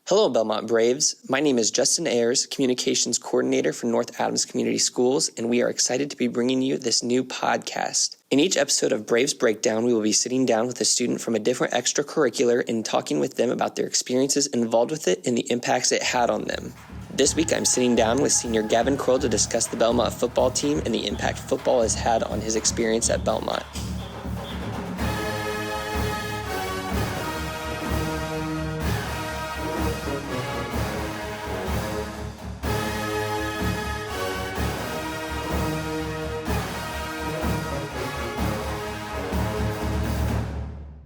Hello, Bellmont Braves. My name is Justin Ayers, Communications Coordinator for North Adams Community Schools, and we are excited to be bringing you this new podcast. In each episode of Braves Breakdown, we will be sitting down with a student from a different extracurricular and talking with them about their experiences involved with it and the impacts it had on them. This week, I'm sitting down with senior Gavin Krull to discuss the Bellmont football team and the impact football has had on his experience at Bellmont.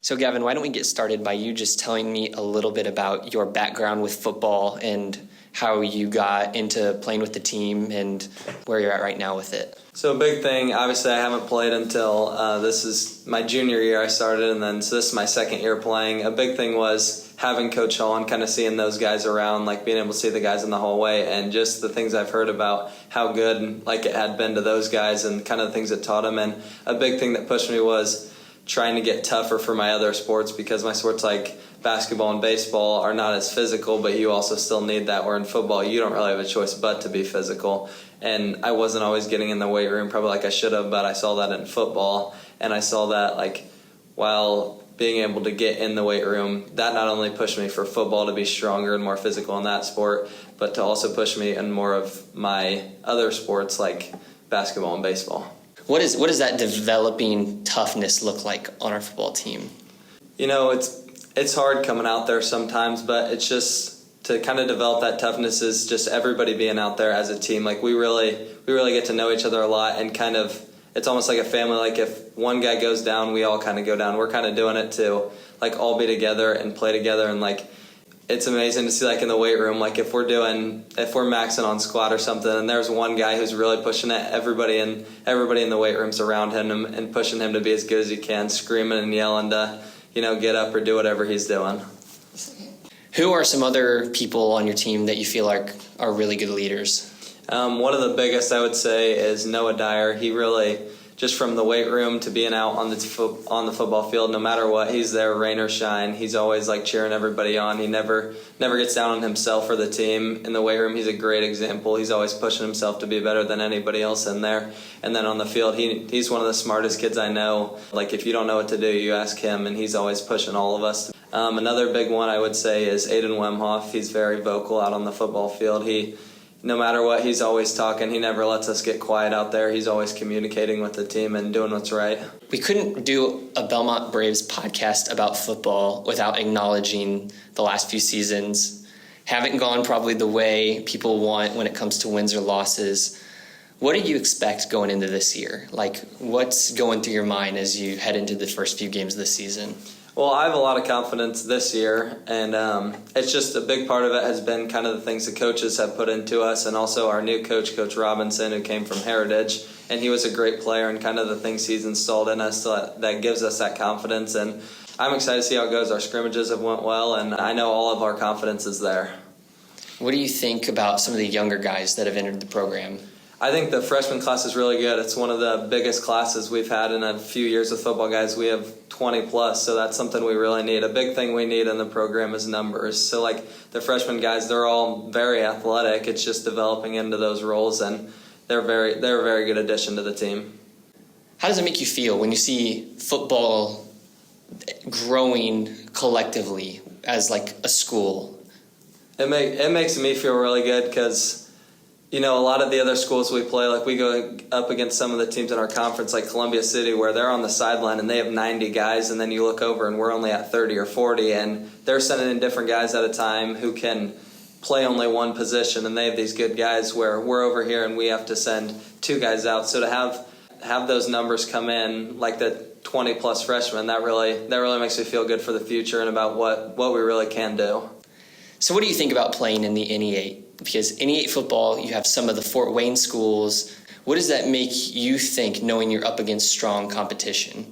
So Gavin, why don't we get started by you just telling me a little bit about your background with football and how you got into playing with the team and where you're at right now with it. So a big thing, obviously I haven't played until this is my junior year I started, and then so this is my second year playing. A big thing was having Coach Hall and kind of seeing those guys around, like being able to see the guys in the hallway and just the things I've heard about how good like it had been to those guys and kind of the things it taught them. And a big thing that pushed me was trying to get tougher for my other sports, because my sports like basketball and baseball are not as physical, but you also still need that, where in football you don't really have a choice but to be physical. And I wasn't always getting in the weight room probably like I should have, but I saw that in football, and I saw that like while being able to get in the weight room, that not only pushed me for football to be stronger and more physical in that sport, but to also push me in more of my other sports like basketball and baseball. What does that developing toughness look like on our football team? You know, it's hard coming out there sometimes, but it's just to kind of develop that toughness is just everybody being out there as a team. Like we really get to know each other a lot, and kind of it's almost like a family. Like if one guy goes down, we all kind of go down. We're kind of doing it to like all be together and play together, and like it's amazing to see like in the weight room, like if we're maxing on squat or something and there's one guy who's really pushing it, everybody in the weight room's around him and pushing him to be as good as he can, screaming and yelling to, get up or do whatever he's doing. Who are some other people on your team that you feel like are really good leaders? One of the biggest I would say is Noah Dyer. He really, just from the weight room to being out on the football field, no matter what, he's there, rain or shine. He's always like cheering everybody on. He never gets down on himself or the team. In the weight room, he's a great example. He's always pushing himself to be better than anybody else in there. And then on the field, he's one of the smartest kids I know. Like if you don't know what to do, you ask him, and he's always pushing all of us. Another big one I would say is Aiden Wemhoff. He's very vocal out on the football field. No matter what, he's always talking. He never lets us get quiet out there. He's always communicating with the team and doing what's right. We couldn't do a Bellmont Braves podcast about football without acknowledging the last few seasons haven't gone probably the way people want when it comes to wins or losses. What do you expect going into this year? Like, what's going through your mind as you head into the first few games of the season? Well, I have a lot of confidence this year, and it's just a big part of it has been kind of the things the coaches have put into us, and also our new coach, Coach Robinson, who came from Heritage, and he was a great player, and kind of the things he's installed in us that gives us that confidence. And I'm excited to see how it goes. Our scrimmages have went well, and I know all of our confidence is there. What do you think about some of the younger guys that have entered the program? I think the freshman class is really good. It's one of the biggest classes we've had in a few years with football guys. We have 20 plus, so that's something we really need. A big thing we need in the program is numbers. So like the freshman guys, they're all very athletic. It's just developing into those roles, and they're a very good addition to the team. How does it make you feel when you see football growing collectively as like a school? It makes me feel really good because a lot of the other schools we play, like we go up against some of the teams in our conference, like Columbia City, where they're on the sideline and they have 90 guys, and then you look over and we're only at 30 or 40, and they're sending in different guys at a time who can play only one position, and they have these good guys where we're over here and we have to send two guys out. So to have those numbers come in, like the 20-plus freshmen, that really makes me feel good for the future and about what we really can do. So what do you think about playing in the NE8? Because NE8 football, you have some of the Fort Wayne schools. What does that make you think, knowing you're up against strong competition?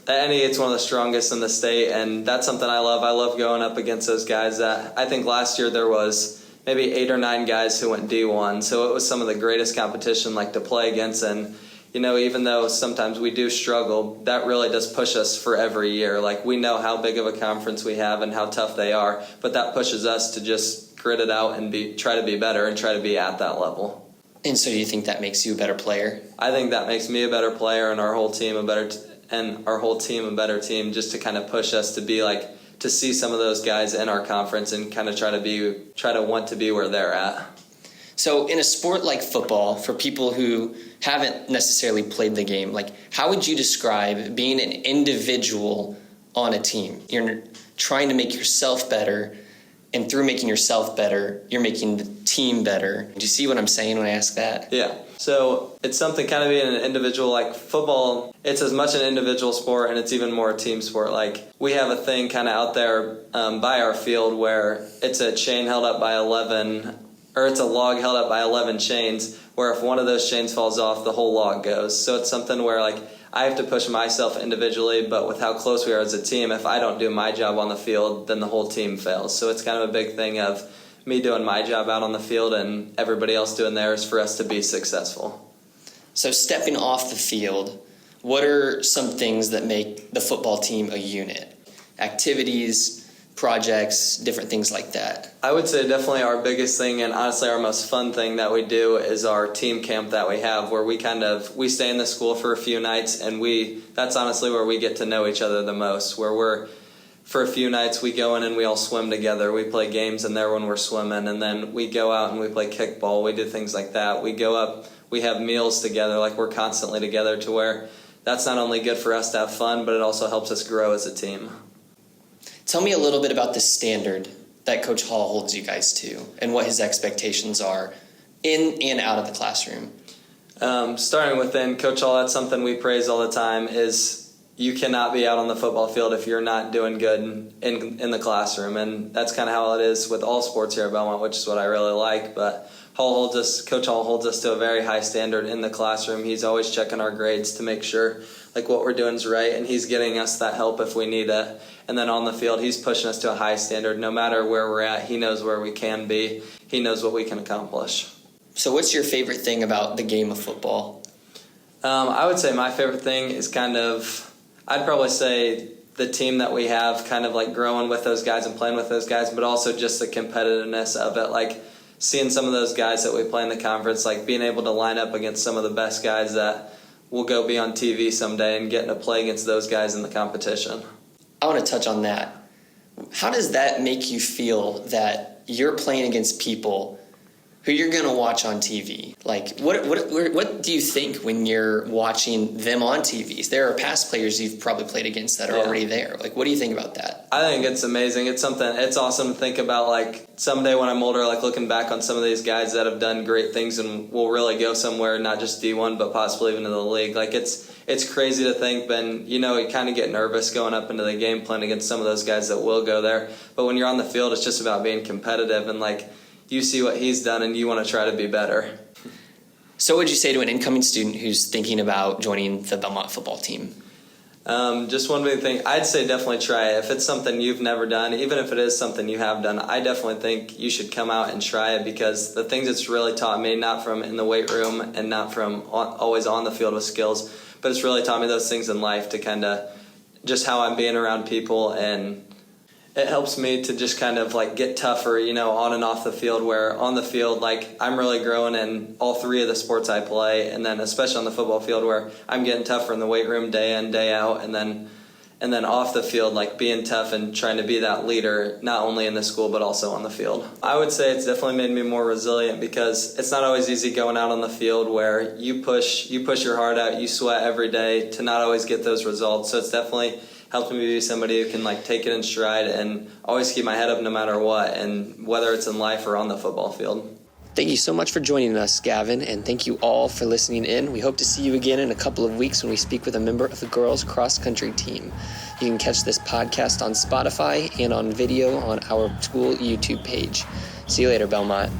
NE8's one of the strongest in the state, and that's something I love. I love going up against those guys. I think last year there was maybe 8 or 9 guys who went D1, so it was some of the greatest competition like to play against. And even though sometimes we do struggle, that really does push us for every year. Like, we know how big of a conference we have and how tough they are, but that pushes us to just grit it out and try to be better and try to be at that level. And so do you think that makes you a better player? I think that makes me a better player and our whole team a better team, just to kind of push us to be like, to see some of those guys in our conference and kind of try to want to be where they're at. So in a sport like football, for people who haven't necessarily played the game, like, how would you describe being an individual on a team? You're trying to make yourself better, and through making yourself better, you're making the team better. Do you see what I'm saying when I ask that? Yeah. So it's something kind of being an individual, like football, it's as much an individual sport and it's even more a team sport. Like, we have a thing kind of out there by our field where it's a chain held up by 11, or it's a log held up by 11 chains, where if one of those chains falls off, the whole log goes. So it's something where, like, I have to push myself individually, but with how close we are as a team, if I don't do my job on the field, then the whole team fails. So it's kind of a big thing of me doing my job out on the field and everybody else doing theirs for us to be successful. So stepping off the field, what are some things that make the football team a unit? Activities, projects, different things like that. I would say definitely our biggest thing, and honestly our most fun thing that we do, is our team camp that we have, where we stay in the school for a few nights, and that's honestly where we get to know each other the most, where for a few nights we go in and we all swim together. We play games in there when we're swimming, and then we go out and we play kickball. We do things like that. We go up, we have meals together, like we're constantly together, to where that's not only good for us to have fun, but it also helps us grow as a team. Tell me a little bit about the standard that Coach Hall holds you guys to and what his expectations are in and out of the classroom. Starting within, Coach Hall, that's something we praise all the time, is you cannot be out on the football field if you're not doing good in the classroom. And that's kind of how it is with all sports here at Bellmont, which is what I really like. But Coach Hall holds us to a very high standard in the classroom. He's always checking our grades to make sure like what we're doing is right, and he's getting us that help if we need it. And then on the field, he's pushing us to a high standard. No matter where we're at, he knows where we can be. He knows what we can accomplish. So what's your favorite thing about the game of football? I would say my favorite thing is I'd probably say the team that we have, kind of like growing with those guys and playing with those guys, but also just the competitiveness of it. Like seeing some of those guys that we play in the conference, like being able to line up against some of the best guys that will go be on TV someday, and getting to play against those guys in the competition. I want to touch on that. How does that make you feel that you're playing against people who you're going to watch on TV? Like, what do you think when you're watching them on TVs? There are past players you've probably played against that are already there. Like, what do you think about that? I think it's amazing. It's awesome to think about, like, someday when I'm older, like, looking back on some of these guys that have done great things and will really go somewhere, not just D1, but possibly even to the league. Like, it's crazy to think, Ben, you kind of get nervous going up into the game playing against some of those guys that will go there. But when you're on the field, it's just about being competitive, and, like, you see what he's done and you want to try to be better. So what would you say to an incoming student who's thinking about joining the Bellmont football team? Just one big thing, I'd say definitely try it. If it's something you've never done, even if it is something you have done, I definitely think you should come out and try it, because the things it's really taught me, not from in the weight room and not from always on the field with skills, but it's really taught me those things in life, to kind of just how I'm being around people, and it helps me to just kind of like get tougher, on and off the field, where on the field, like, I'm really growing in all three of the sports I play, and then especially on the football field, where I'm getting tougher in the weight room day in, day out, and then off the field, like being tough and trying to be that leader, not only in the school but also on the field. I would say it's definitely made me more resilient, because it's not always easy going out on the field where you push your heart out, you sweat every day to not always get those results. So it's definitely helped me be somebody who can like take it in stride and always keep my head up no matter what, and whether it's in life or on the football field. Thank you so much for joining us, Gavin, and thank you all for listening in. We hope to see you again in a couple of weeks when we speak with a member of the girls' cross-country team. You can catch this podcast on Spotify and on video on our school YouTube page. See you later, Bellmont.